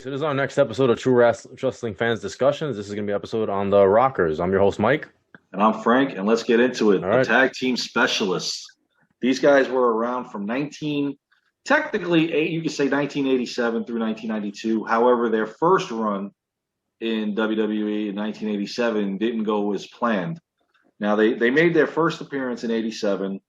So this is our next episode of True Wrestling Fans Discussions. This is going to be an episode on the Rockers. I'm your host, Mike. And I'm Frank, and let's get into it. All The right. tag team specialists. These guys were around from technically, you could say 1987 through 1992. However, their first run in WWE in 1987 didn't go as planned. Now, they made their first appearance in 87,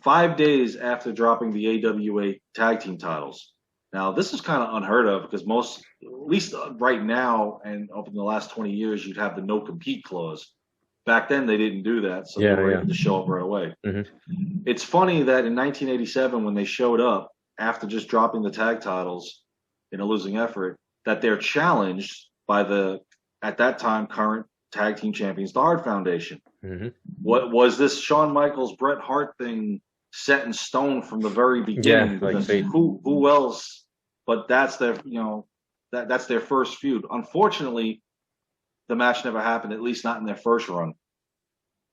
5 days after dropping the AWA tag team titles. Now, this is kind of unheard of because most, at least right now and up in the last 20 years, you'd have the no compete clause. Back then, they didn't do that, so they were able to show up right away. Mm-hmm. It's funny that in 1987, when they showed up after just dropping the tag titles in a losing effort, that they're challenged by the, at that time, current tag team champions, the Hart Foundation. Mm-hmm. What was this Shawn Michaels, Bret Hart thing set in stone from the very beginning? Yeah, like who else? But that's their, that's their first feud. Unfortunately, the match never happened, at least not in their first run.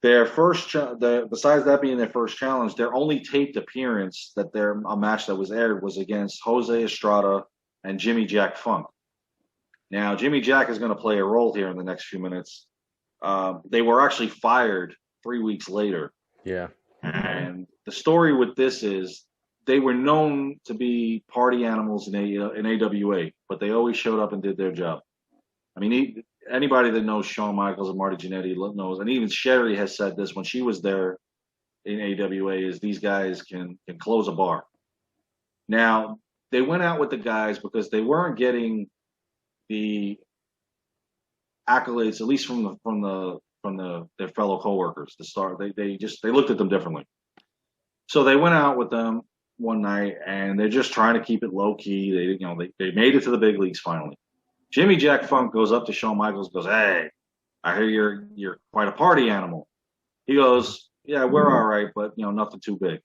Their first, besides that being their first challenge, their only taped appearance a match that was aired was against Jose Estrada and Jimmy Jack Funk. Now, Jimmy Jack is going to play a role here in the next few minutes. They were actually fired 3 weeks later. Yeah. And the story with this is they were known to be party animals in AWA, but they always showed up and did their job. I mean, anybody that knows Shawn Michaels and Marty Jannetty knows, and even Sherry has said this when she was there in AWA, is these guys can close a bar. Now, they went out with the guys because they weren't getting the accolades, at least from their fellow coworkers. They looked at them differently. So they went out with them one night, and they're just trying to keep it low key. They made it to the big leagues finally. Jimmy Jack Funk goes up to Shawn Michaels and goes, "Hey, I hear you're quite a party animal." He goes, "Yeah, we're all right, but nothing too big."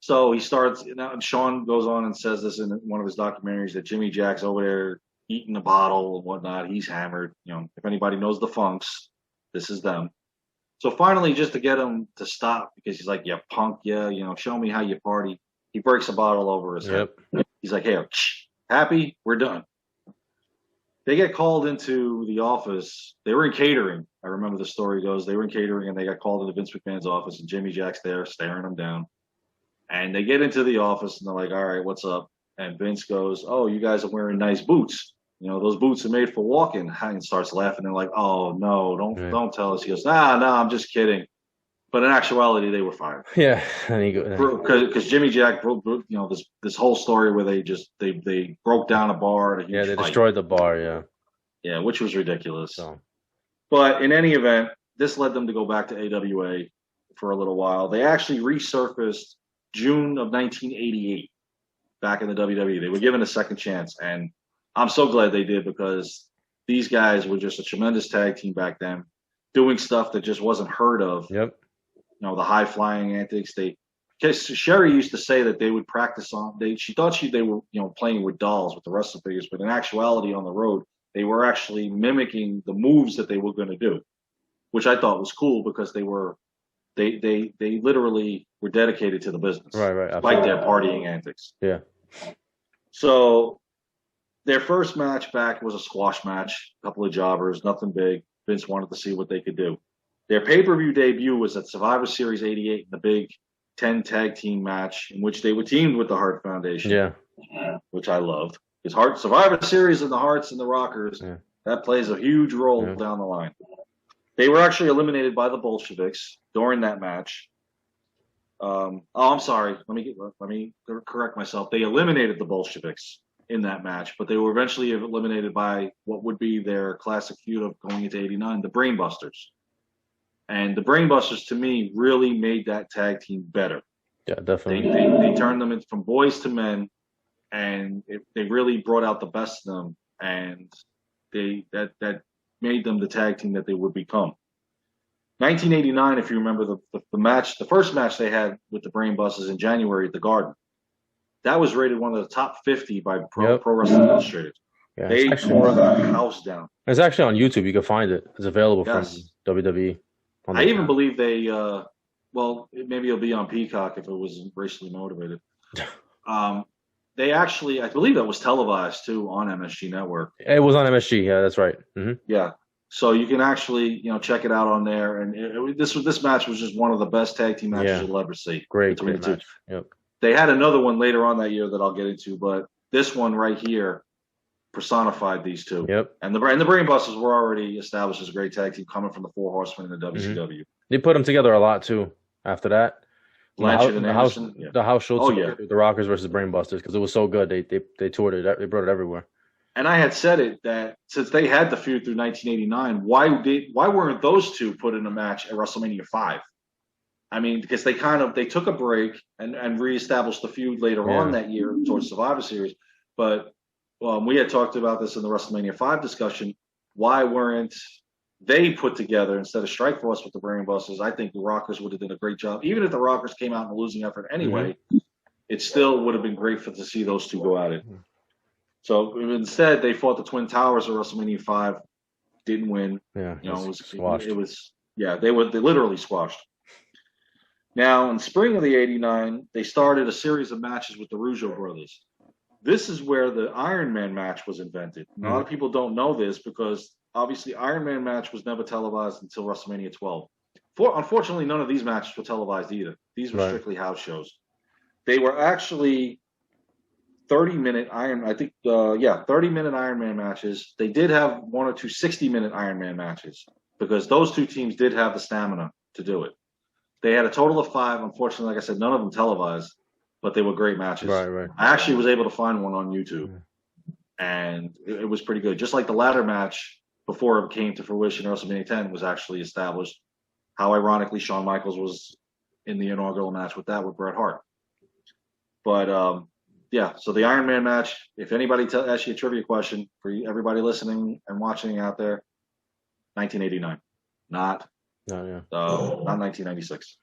So he starts, and Shawn goes on and says this in one of his documentaries that Jimmy Jack's over there eating a bottle and whatnot. He's hammered. If anybody knows the Funks, this is them. So finally, just to get him to stop, because he's like, "Yeah, punk, yeah, show me how you party." He breaks a bottle over his head. He's like, "Hey, happy? We're done." They get called into the office. They were in catering. I remember the story goes. They were in catering, and they got called into Vince McMahon's office, and Jimmy Jack's there staring them down. And they get into the office, and they're like, "All right, what's up?" And Vince goes, "Oh, you guys are wearing nice boots. Those boots are made for walking." And starts laughing. They're like, "Oh, no, don't tell us." He goes, "Nah, I'm just kidding." But in actuality, they were fired. Yeah, because Jimmy Jack broke, this whole story where they broke down a bar at a huge they fight. destroyed the bar. Yeah, which was ridiculous. So. But in any event, this led them to go back to AWA for a little while. They actually resurfaced June of 1988 back in the WWE. They were given a second chance, and I'm so glad they did because these guys were just a tremendous tag team back then, doing stuff that just wasn't heard of. Yep. The high flying antics. Sherry used to say that they would practice on. She thought they were playing with dolls with the wrestling figures, but in actuality, on the road, they were actually mimicking the moves that they were going to do, which I thought was cool because they literally were dedicated to the business, right, like their partying antics. Yeah. So their first match back was a squash match, a couple of jobbers, nothing big. Vince wanted to see what they could do. Their pay-per-view debut was at Survivor Series 88 in the big 10 tag team match in which they were teamed with the Hart Foundation. Yeah. Which I loved. Because Survivor Series and the Harts and the Rockers, that plays a huge role down the line. They were actually eliminated by the Bolsheviks during that match. I'm sorry. Let me correct myself. They eliminated the Bolsheviks in that match, but they were eventually eliminated by what would be their classic feud of going into 89, the Brainbusters. And the Brainbusters, to me, really made that tag team better. Yeah, definitely. They turned them from boys to men, and they really brought out the best of them, and that made them the tag team that they would become. 1989, if you remember the first match they had with the Brainbusters in January at the Garden, that was rated one of the top 50 by Pro Wrestling Illustrated. Yeah, they tore the house down. It's actually on YouTube. You can find it. It's available from WWE. I even believe they, maybe it'll be on Peacock if it was racially motivated. they actually, I believe that was televised too on MSG Network. It was on MSG. Yeah, that's right. Yeah. So you can actually, check it out on there. And this match was just one of the best tag team matches you'll ever see. Great between the two. match. Yep. They had another one later on that year that I'll get into, but this one right here personified these two. Yep. And the Brainbusters were already established as a great tag team coming from the Four Horsemen in the WCW. They put them together a lot too after that. Blanchard and Anderson. The house show the Rockers versus Brainbusters because it was so good. They toured it. They brought it everywhere. And I had said it that since they had the feud through 1989, why weren't those two put in a match at WrestleMania 5? I mean, because they took a break and reestablished the feud later on that year towards Survivor Series. But we had talked about this in the WrestleMania 5 discussion. Why weren't they put together instead of Strikeforce with the Brainbusters? I think the Rockers would have done a great job. Even if the Rockers came out in a losing effort anyway, it still would have been great to see those two go at it. So instead, they fought the Twin Towers at WrestleMania 5, didn't win. Yeah, it was squashed. They literally squashed. Now, in spring of the '89, they started a series of matches with the Rougeau brothers. This is where the Iron Man match was invented. A lot of people don't know this because obviously Iron Man match was never televised until WrestleMania 12. Unfortunately, none of these matches were televised either. These were strictly house shows. They were actually 30-minute 30-minute Iron Man matches. They did have one or two 60-minute Iron Man matches because those two teams did have the stamina to do it. They had a total of 5. Unfortunately, like I said, none of them televised, but they were great matches. Right. I actually was able to find one on YouTube, and it was pretty good. Just like the ladder match before it came to fruition, WrestleMania 10 was actually established. How ironically, Shawn Michaels was in the inaugural match with Bret Hart. But so the Iron Man match, if anybody asks you a trivia question for everybody listening and watching out there, 1989, not 1996.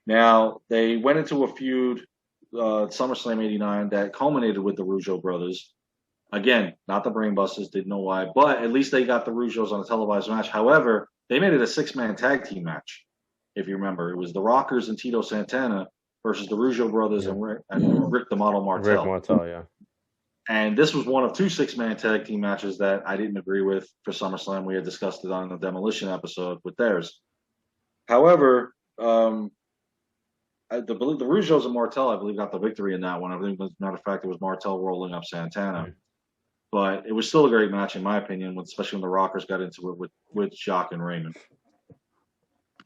Now, they went into a feud, SummerSlam 89, that culminated with the Rougeau brothers. Again, not the Brainbusters, didn't know why, but at least they got the Rougeaus on a televised match. However, they made it a 6-man tag team match, if you remember. It was the Rockers and Tito Santana versus the Rougeau brothers and Rick the Model Martel. Rick Martel, yeah. And this was one of 2 6-man tag team matches that I didn't agree with for SummerSlam. We had discussed it on the Demolition episode with theirs. However, the Rougeaus and Martel, I believe, got the victory in that one. I think, as a matter of fact, it was Martel rolling up Santana. But it was still a great match, in my opinion, especially when the Rockers got into it with Jacques and Raymond.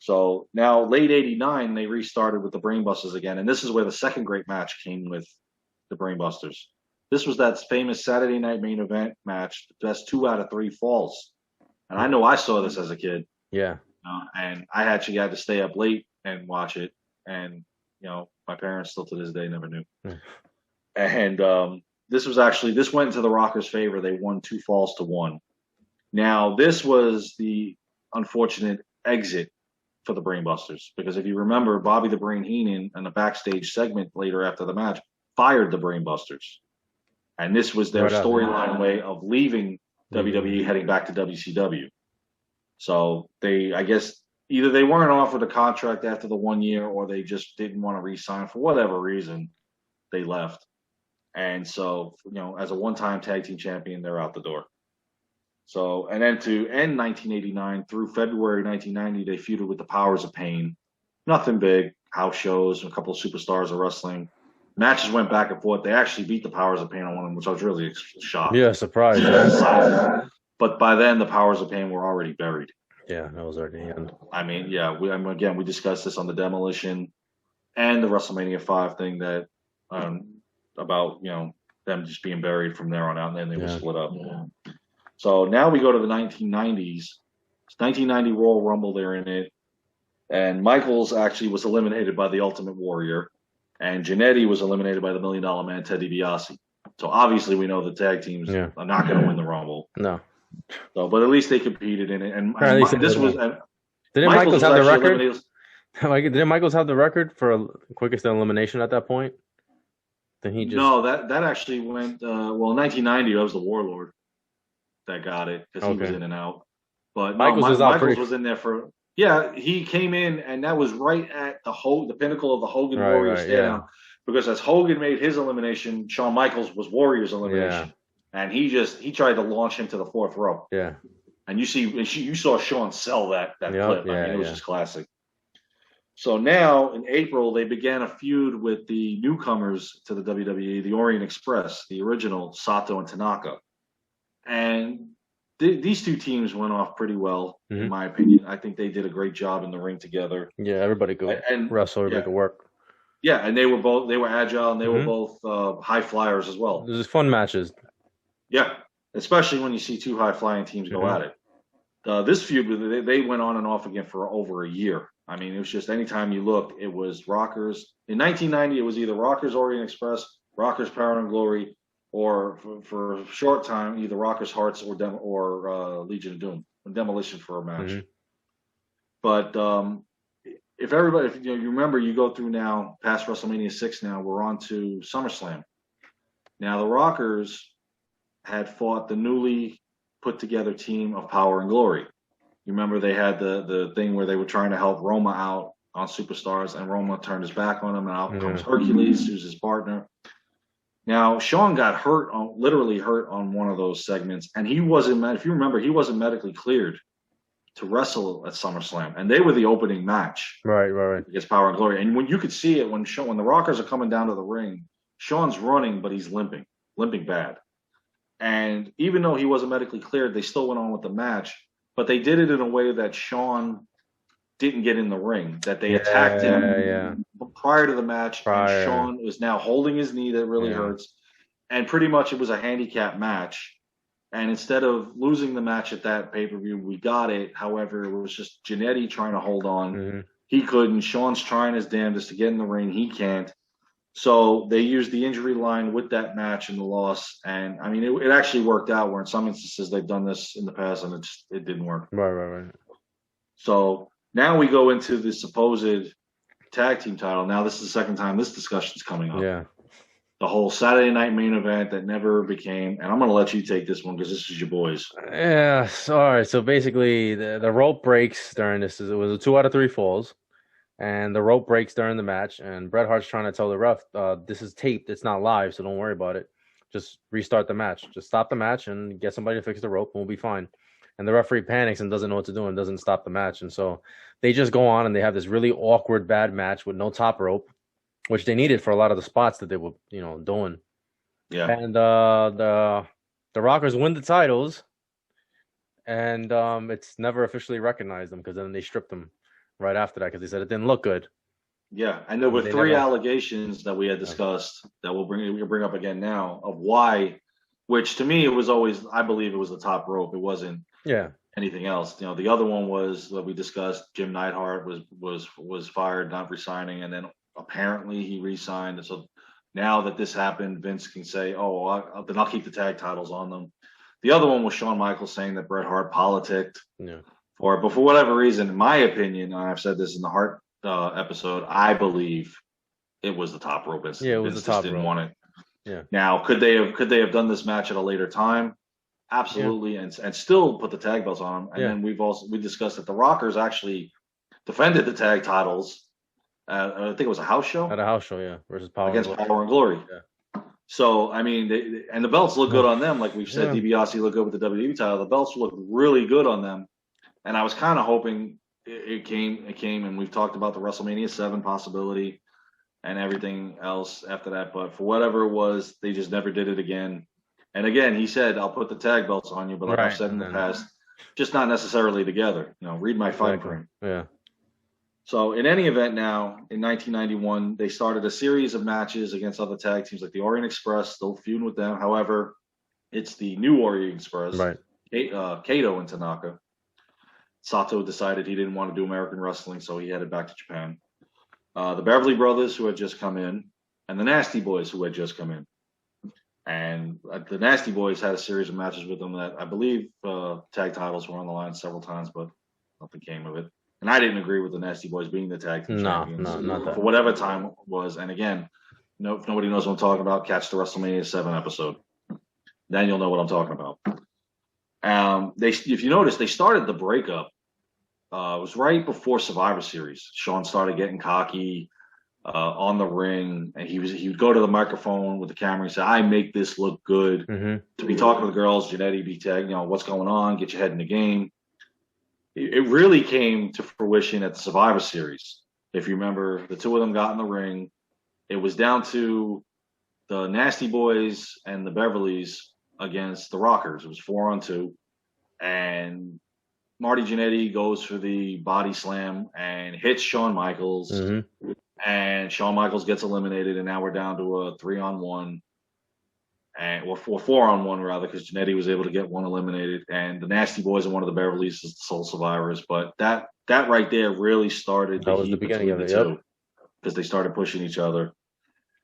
So now, late '89, they restarted with the Brainbusters again, and this is where the second great match came with the Brainbusters. This was that famous Saturday Night Main Event match, the best 2 out of 3 falls. And I know I saw this as a kid. Yeah. And I actually had to stay up late and watch it. And, my parents still to this day never knew. And this went into the Rockers' favor. They won 2 falls to 1. Now, this was the unfortunate exit for the Brainbusters. Because if you remember, Bobby the Brain Heenan in a backstage segment later after the match fired the Brainbusters. And this was their storyline way of leaving WWE, heading back to WCW. So I guess either they weren't offered a contract after the 1 year, or they just didn't want to re-sign for whatever reason. They left. And so, as a one-time tag team champion, they're out the door. So, and then to end 1989 through February 1990, they feuded with the Powers of Pain. Nothing big, house shows, a couple of superstars of wrestling. Matches went back and forth. They actually beat the Powers of Pain on one of them, which I was really shocked. Yeah, surprised. But by then, the Powers of Pain were already buried. Yeah, that was already the end. I mean, yeah, we discussed this on the Demolition and the WrestleMania 5 thing that about them just being buried from there on out, and then they were split up. Yeah. So now we go to the 1990s. It's 1990 Royal Rumble. They're in it, and Michaels actually was eliminated by the Ultimate Warrior. And Jannetty was eliminated by the $1 Million Man, Ted DiBiase. So obviously we know the tag teams are not going to win the Rumble. No. So, but at least they competed in it. And this was. Didn't Michaels have the record? Didn't Michaels have the record for quickest elimination at that point? Then he just. No, that actually went. In 1990, that was the Warlord that got it because he was in and out. But Michaels was in there for. Yeah, he came in, and that was right at the pinnacle of the Hogan Warrior stand. because as Hogan made his elimination, Shawn Michaels was Warrior's elimination, and he tried to launch him to the fourth row. Yeah. And you saw Shawn sell that clip. Yeah, I mean, it was just classic. So now in April they began a feud with the newcomers to the WWE, the Orient Express, the original Sato and Tanaka, and these two teams went off pretty well, in my opinion. I think they did a great job in the ring together. Yeah, everybody could wrestle, everybody could work. Yeah, and they were agile, and they were both high flyers as well. This is fun matches. Yeah, especially when you see two high flying teams go at it. This feud, they went on and off again for over a year. I mean, it was just anytime you look, it was Rockers. In 1990, it was either Rockers Orient Express, Rockers Power and Glory, or for a short time, either Rockers Hearts or Legion of Doom, Demolition for a match. But if you remember, you go through now past WrestleMania 6. Now we're on to SummerSlam. Now the Rockers had fought the newly put together team of Power and Glory. You remember they had the thing where they were trying to help Roma out on Superstars, and Roma turned his back on him, and out comes Hercules, who's his partner. Now, Shawn got literally hurt on one of those segments, and he wasn't, if you remember, he wasn't medically cleared to wrestle at SummerSlam, and they were the opening match. Right. Against Power and Glory. And when you could see it, when the Rockers are coming down to the ring, Shawn's running, but he's limping bad. And even though he wasn't medically cleared, they still went on with the match, but they did it in a way that Shawn didn't get in the ring, that they attacked him prior to the match, and Shawn was now holding his knee that really hurts, and pretty much it was a handicap match. And instead of losing the match at that pay-per-view, we got it. However, it was just Jannetty trying to hold on. He couldn't. Shawn's trying his damnedest to get in the ring. He can't. So they used the injury line with that match and the loss. And, I mean, it actually worked out, where in some instances they've done this in the past and it didn't work. Right. So now we go into the supposed tag team title. Now this is the second time this discussion is coming up. Yeah. The whole Saturday night main event that never became, and I'm going to let you take this one because this is your boys. Yeah. All right. So basically, the rope breaks during this. It was a 2 out of 3 falls, and the rope breaks during the match. And Bret Hart's trying to tell the ref, "This is taped. It's not live, so don't worry about it. Just restart the match. Just stop the match and get somebody to fix the rope, and we'll be fine." And the referee panics and doesn't know what to do and doesn't stop the match. And so they just go on and they have this really awkward, bad match with no top rope, which they needed for a lot of the spots that they were, doing. Yeah. And the Rockers win the titles, and it's never officially recognized them, because then they stripped them right after that because they said it didn't look good. Yeah, and there were 3 allegations that we had discussed that we'll bring up again now of why. Which to me, it was always, I believe it was the top rope. It wasn't anything else. The other one was that we discussed. Jim Neidhart was fired, not resigning, and then apparently he re-signed. And so now that this happened, Vince can say, "Oh, then I'll keep the tag titles on them." The other one was Shawn Michaels saying that Bret Hart politicked for it, but for whatever reason, in my opinion, and I've said this in the Hart episode, I believe it was the top rope. Yeah, it was Vince the top didn't rope. want it. Yeah. Now, could they have done this match at a later time? Absolutely, and still put the tag belts on them. And then we discussed that the Rockers actually defended the tag titles. I think it was a house show. At a house show, versus Power against Power and Glory. Yeah. So I mean, the belts look good on them. Like we've said, DiBiase looked good with the WWE title. The belts look really good on them. And I was kind of hoping it came, and we've talked about the WrestleMania 7 possibility and everything else after that. But for whatever it was, they just never did it again. And again, he said, "I'll put the tag belts on you," but like I've said in the past, just not necessarily together. Read my fight ring. Yeah. So in any event, now in 1991, they started a series of matches against other tag teams like the Orient Express, still feuding with them. However, it's the new Orient Express, right? Kato and Tanaka. Sato decided he didn't want to do American wrestling, so he headed back to Japan. The Beverly Brothers, who had just come in, and the Nasty Boys, who had just come in. And the Nasty Boys had a series of matches with them that I believe tag titles were on the line several times, but nothing came of it. And I didn't agree with the Nasty Boys being the tag team champions. No, not that. For whatever time it was. And again, if nobody knows what I'm talking about, catch the WrestleMania 7 episode. Then you'll know what I'm talking about. If you notice, they started the breakup. It was right before Survivor Series. Shawn started getting cocky. on the ring, and he would go to the microphone with the camera and say, "I make this look good." Mm-hmm. To be talking to the girls, Jannetty be tagged, what's going on? Get your head in the game. It really came to fruition at the Survivor Series. If you remember, the two of them got in the ring. It was down to the Nasty Boys and the Beverleys against the Rockers. It was 4-on-2, and Marty Jannetty goes for the body slam and hits Shawn Michaels, Mm-hmm. and Shawn Michaels gets eliminated, and now we're down to a 3-on-1, and or 4-on-1 rather, because Jannetty was able to get one eliminated, and the Nasty Boys and one of the Beverleys is the sole survivors. But that right there really started the That was the heat beginning between of the it. two, Yep. because they started pushing each other.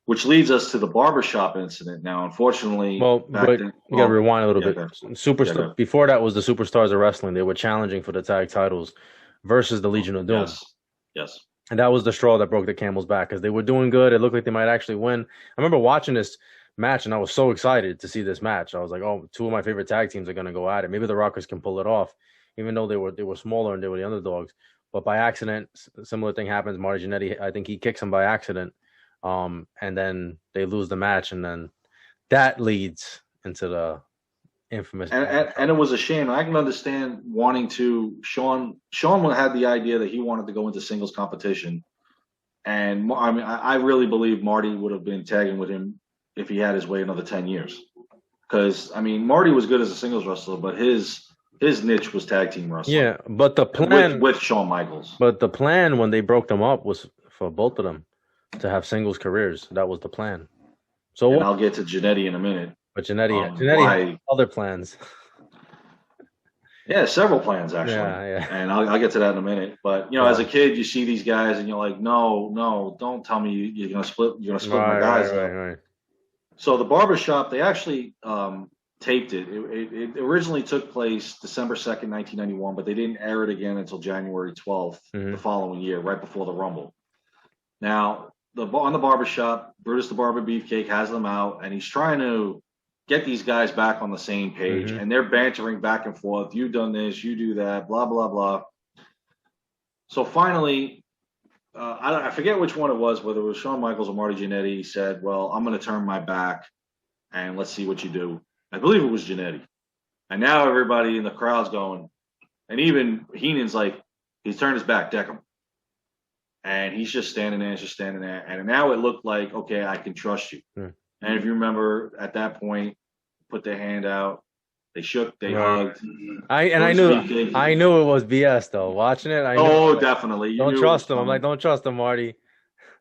Which leads us to the barbershop incident. Now, unfortunately, Well, back but then, you got to rewind a little yeah, bit. go Superstar ahead. before that was the Superstars of Wrestling. They were challenging for the tag titles versus the Legion of Doom, Yes, yes. and that was the straw that broke the camel's back because they were doing good. It looked like they might actually win. I remember watching this match, and I was so excited to see this match. I was like, "Oh, two of my favorite tag teams are going to go at it. Maybe the Rockers can pull it off, even though they were smaller and they were the underdogs." But by accident, similar thing happens. Marty Jannetty, I think he kicks him by accident, and then they lose the match, and then that leads into the infamous. And it was a shame. I can understand wanting to. Sean had the idea that he wanted to go into singles competition, and I mean, I really believe Marty would have been tagging with him if he had his way another 10 years. Because I mean, Marty was good as a singles wrestler, but his niche was tag team wrestling. Yeah, but the with plan, with Shawn Michaels. but the plan when they broke them up was for both of them to have singles careers. That was the plan. So, And I'll get to Jannetty in a minute. but Jannetty Why? had other plans. Yeah, several plans actually, Yeah. and I'll get to that in a minute. But as a kid, you see these guys, and you're like, no, don't tell me you're gonna split. You're gonna split my guys up. Right. So the barbershop, they actually taped it. It originally took place December 2nd, 1991, but they didn't air it again until January 12th Mm-hmm. the following year, right before the Rumble. Now, on the barbershop, Brutus the Barber Beefcake has them out, and he's trying to get these guys back on the same page, Mm-hmm. and they're bantering back and forth. You've done this, you do that, blah blah blah. So finally, I forget which one it was, whether it was Shawn Michaels or Marty Jannetty, said, "Well, I'm going to turn my back, and let's see what you do." I believe it was Jannetty, and now everybody in the crowd's going, and even Heenan's like, he's turned his back, deck him. And he's just standing there, and now it looked like, okay, I can trust you. Mm. And if you remember, at that point, put their hand out, they shook, they Right. hugged. I knew it was BS though. Watching it, I knew. Definitely. Don't trust him. I'm like, don't trust him, Marty.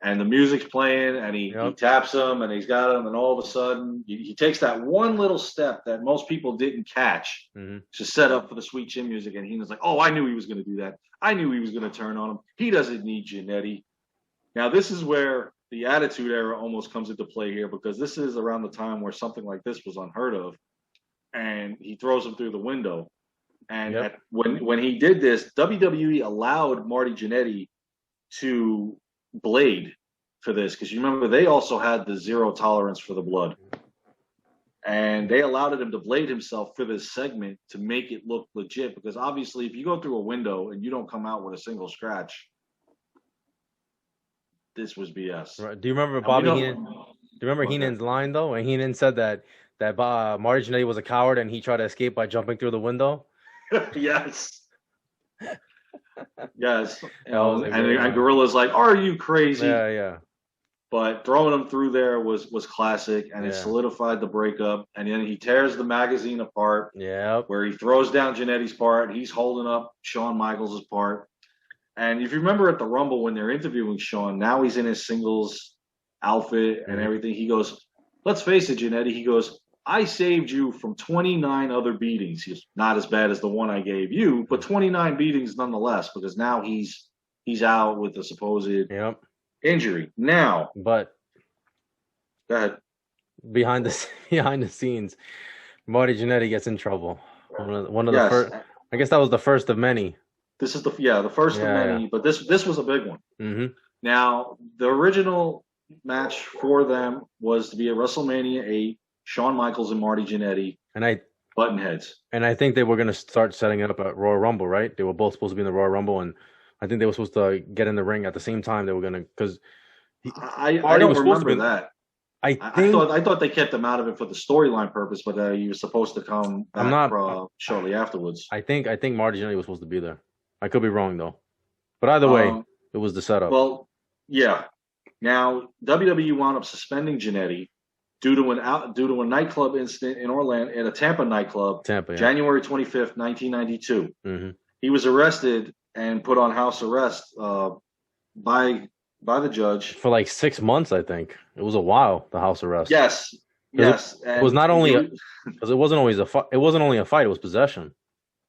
And the music's playing, and he taps him, and he's got him, and all of a sudden, he takes that one little step that most people didn't catch to set up for the Sweet Chin music, and he was like, "Oh, I knew he was going to do that. I knew he was going to turn on him. He doesn't need Jannetty." Now, this is where the Attitude Era almost comes into play here, because this is around the time where something like this was unheard of, and he throws him through the window. And when he did this, WWE allowed Marty Jannetty to blade for this, because you remember they also had the zero tolerance for the blood, and they allowed him to blade himself for this segment to make it look legit, because obviously if you go through a window and you don't come out with a single scratch, this was BS. Right. Do you remember Bobby Heenan? Do you remember Heenan's line though? And Heenan said that Marty Jannetty was a coward and he tried to escape by jumping through the window. Yes. Yes. And Gorilla's like, "Are you crazy?" Yeah. But throwing him through there was classic, and it solidified the breakup. And then he tears the magazine apart. Yeah. Where he throws down Jannetty's part, he's holding up Shawn Michaels' part. And if you remember at the Rumble when they're interviewing Shawn, now he's in his singles outfit and everything. He goes, "Let's face it, Jannetty." He goes, "I saved you from 29 other beatings. He's not as bad as the one I gave you, but 29 beatings nonetheless, because now he's out with the supposed injury." Now, but go ahead. Behind the scenes, Marty Jannetty gets in trouble. One of the first. I guess that was the first of many. This is the first of many, but this was a big one. Mm-hmm. Now, the original match for them was to be at WrestleMania 8. Shawn Michaels and Marty Jannetty, button heads. And I think they were going to start setting it up at Royal Rumble, right? They were both supposed to be in the Royal Rumble, and I think they were supposed to get in the ring at the same time. They were going to, because I Marty don't was supposed to remember be. that. I I think thought they kept him out of it for the storyline purpose, but he was supposed to come I'm back not. shortly afterwards. I think Marty Jannetty was supposed to be there. I could be wrong though. But either way, Um, it was the setup. well, yeah. Now WWE wound up suspending Jannetty due to a nightclub incident in Orlando, in a Tampa nightclub, Tampa, yeah. January 25th, 1992. Hmm. He was arrested and put on house arrest by the judge. For like 6 months, I think it was a while. The house arrest. Yes, 'Cause yes, it was and not only because it wasn't always a fight. It wasn't only a fight. It was possession.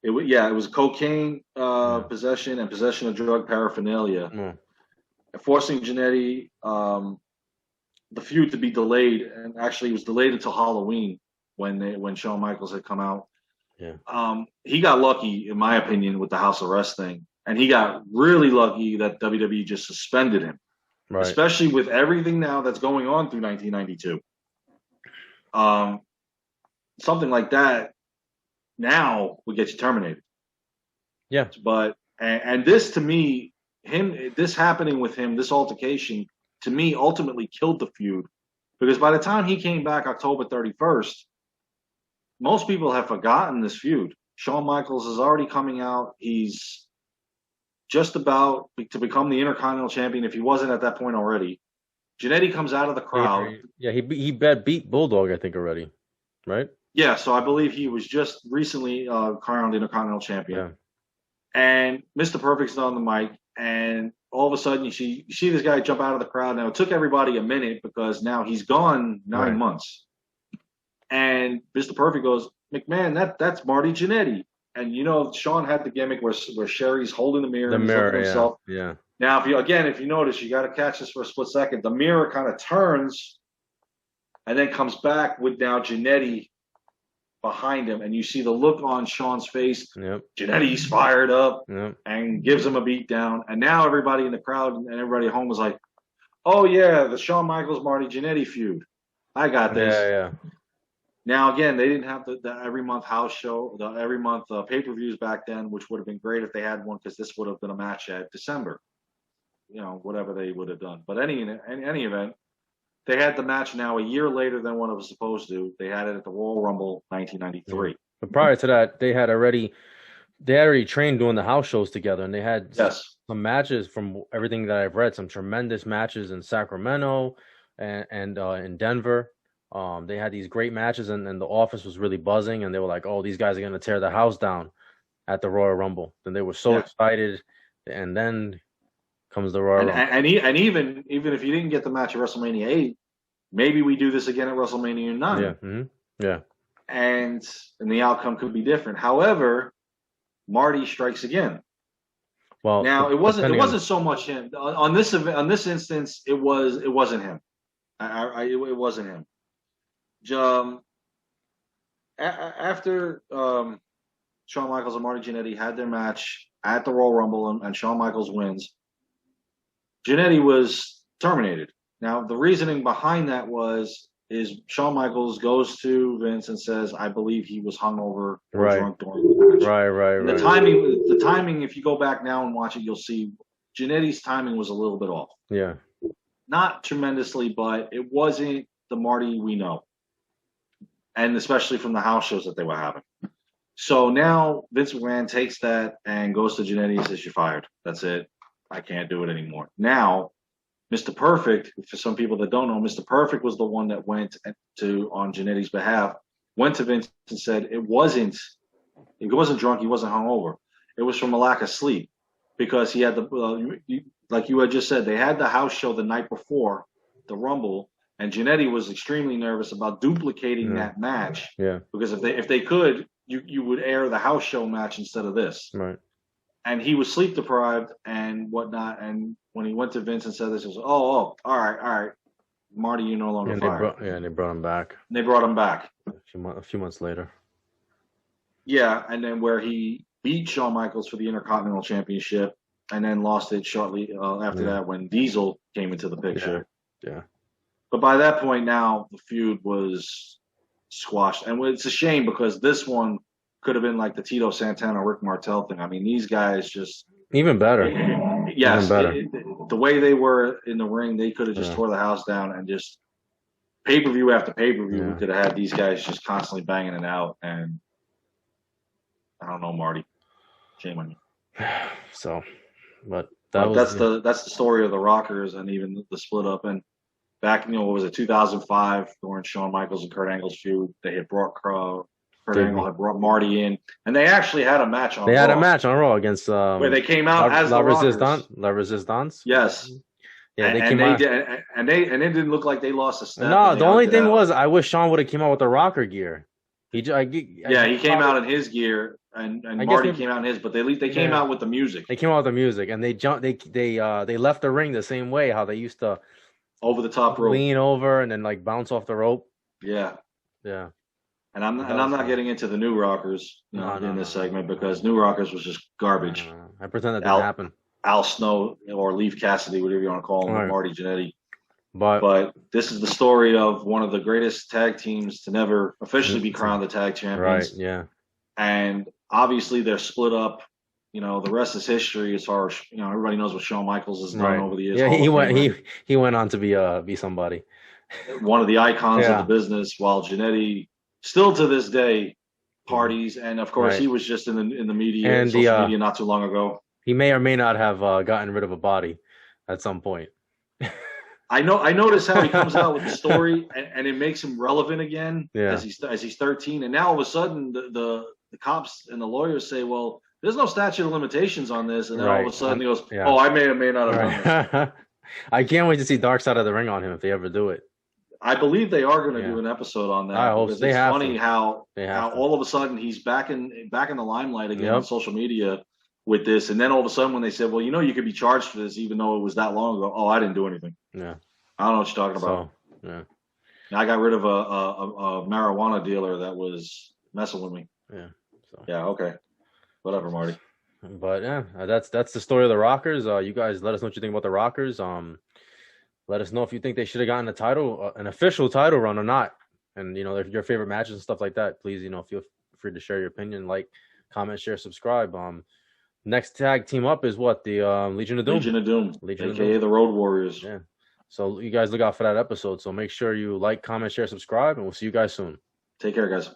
it was cocaine Yeah. possession and possession of drug paraphernalia, Mm. forcing Jannetty the feud to be delayed, and actually it was delayed until Halloween when Shawn Michaels had come out. Yeah. He got lucky, in my opinion, with the house arrest thing, and he got really lucky that WWE just suspended him, Right. especially with everything now that's going on through 1992. Something like that now would get you terminated. Yeah. But and this to me, this happening with him, this altercation to me ultimately killed the feud, because by the time he came back October 31st, most people have forgotten this feud. Shawn Michaels is already coming out. He's just about to become the Intercontinental Champion if he wasn't at that point already. Jannetty comes out of the crowd. Yeah. He beat Bulldog, I think, already. Right. Yeah, so I believe he was just recently crowned Intercontinental Champion. Yeah. And Mr. Perfect's on the mic, and all of a sudden you see this guy jump out of the crowd. Now it took everybody a minute because now he's gone 9 Right. months. And Mr. Perfect goes, McMahon, that's Marty Jannetty. And Shawn had the gimmick where Sherry's holding the mirror. The and he's looking at mirror. himself. Yeah. Now, if you notice, you got to catch this for a split second. The mirror kind of turns and then comes back with now Jannetty behind him, and you see the look on Shawn's face. Yep. Jannetty's fired up Yep. and gives him a beat down. And now everybody in the crowd and everybody at home was like, oh, yeah, the Shawn Michaels Marty Jannetty feud. I got this. Yeah. Now, again, they didn't have the every month house show, the every month pay-per-views back then, which would have been great if they had one, because this would have been a match at December. Whatever they would have done. But in any event, they had the match now a year later than what it was supposed to. They had it at the Royal Rumble 1993. But prior to that, they had already trained doing the house shows together, and they had some matches, from everything that I've read, some tremendous matches in Sacramento and in Denver. They had these great matches, and the office was really buzzing, and they were like, oh, these guys are going to tear the house down at the Royal Rumble. And they were so excited, and then comes the Royal Rumble. And even if you didn't get the match at WrestleMania 8, maybe we do this again at WrestleMania 9. Yeah. Mm-hmm. Yeah. And the outcome could be different. However, Marty strikes again. Well, now it wasn't so much him on this instance. It wasn't him. It wasn't him. After Shawn Michaels and Marty Jannetty had their match at the Royal Rumble and Shawn Michaels wins, Jannetty was terminated. Now, the reasoning behind that is Shawn Michaels goes to Vince and says, I believe he was hungover or drunk during the match. Right. The timing, if you go back now and watch it, you'll see Jannetty's timing was a little bit off. Yeah. Not tremendously, but it wasn't the Marty we know. And especially from the house shows that they were having. So now Vince McMahon takes that and goes to Jannetty and says, you're fired. That's it. I can't do it anymore. Now, Mr. Perfect, for some people that don't know, Mr. Perfect was the one that went on Jannetty's behalf, went to Vince and said he wasn't drunk, he wasn't hungover. It was from a lack of sleep, because he had like you had just said, they had the house show the night before the Rumble, and Jannetty was extremely nervous about duplicating that match. Yeah. Because if they could, you would air the house show match instead of this. Right. And he was sleep deprived and whatnot. And when he went to Vince and said this, he was, all right, Marty, you're no longer fired. And they brought him back. They brought him back a few months later. Yeah, and then where he beat Shawn Michaels for the Intercontinental Championship, and then lost it shortly after that when Diesel came into the picture. Yeah. But by that point now, the feud was squashed. And it's a shame, because this one could have been like the Tito Santana, Rick Martel thing. I mean, these guys just... Even better. yes, better. the way they were in the ring, they could have just tore the house down and just pay-per-view after pay-per-view. We could have had these guys just constantly banging it out, and I don't know, Marty. Shame on you. So, but that's the story of the Rockers and even the split up. And back, what was it, 2005, during Shawn Michaels and Kurt Angle's feud, they had brought Kurt Angle had brought Marty in, and they actually had a match on Raw. They had a match on Raw against where they came out as the Rockers. La Resistance. Yes. Yeah, they came out. And it didn't look like they lost a step. No, the only thing was, I wish Shawn would have came out with the Rocker gear. He came out in his gear, and Marty came out in his, but they came out with the music. They came out with the music, and they jumped. They left the ring the same way how they used to, over the top rope, lean over and then like bounce off the rope. Yeah. And I'm not getting into the New Rockers in this segment because New Rockers was just garbage. I pretend that didn't happen. Al Snow or Leif Cassidy, whatever you want to call him, right. Marty Jannetty. But this is the story of one of the greatest tag teams to never officially be crowned the tag champions. Right, yeah. And obviously they're split up. The rest is history as far as, everybody knows what Shawn Michaels has done over the years. Yeah, he went on to be somebody. One of the icons of the business, while Jannetty still to this day parties, and of course he was just in the media and social media not too long ago. He may or may not have gotten rid of a body at some point. I notice how he comes out with the story, and it makes him relevant again as he's 13, and now all of a sudden the cops and the lawyers say, well, there's no statute of limitations on this, and then all of a sudden he goes, oh, I may or may not have done this. I can't wait to see Dark Side of the Ring on him if they ever do it. I believe they are going to do an episode on that. I hope it's funny how all of a sudden he's back in the limelight again on social media with this, and then all of a sudden when they said, well, you could be charged for this even though it was that long ago. Oh, I didn't do anything. Yeah, I don't know what you're talking about. So, I got rid of a marijuana dealer that was messing with me. Okay, whatever, Marty. But that's the story of the Rockers. You guys let us know what you think about the Rockers. Let us know if you think they should have gotten a title, an official title run or not. And, your favorite matches and stuff like that. Please, feel free to share your opinion, like, comment, share, subscribe. Next tag team up is what? The Legion of Doom. Legion of Doom. The Road Warriors. Yeah. So you guys look out for that episode. So make sure you like, comment, share, subscribe, and we'll see you guys soon. Take care, guys.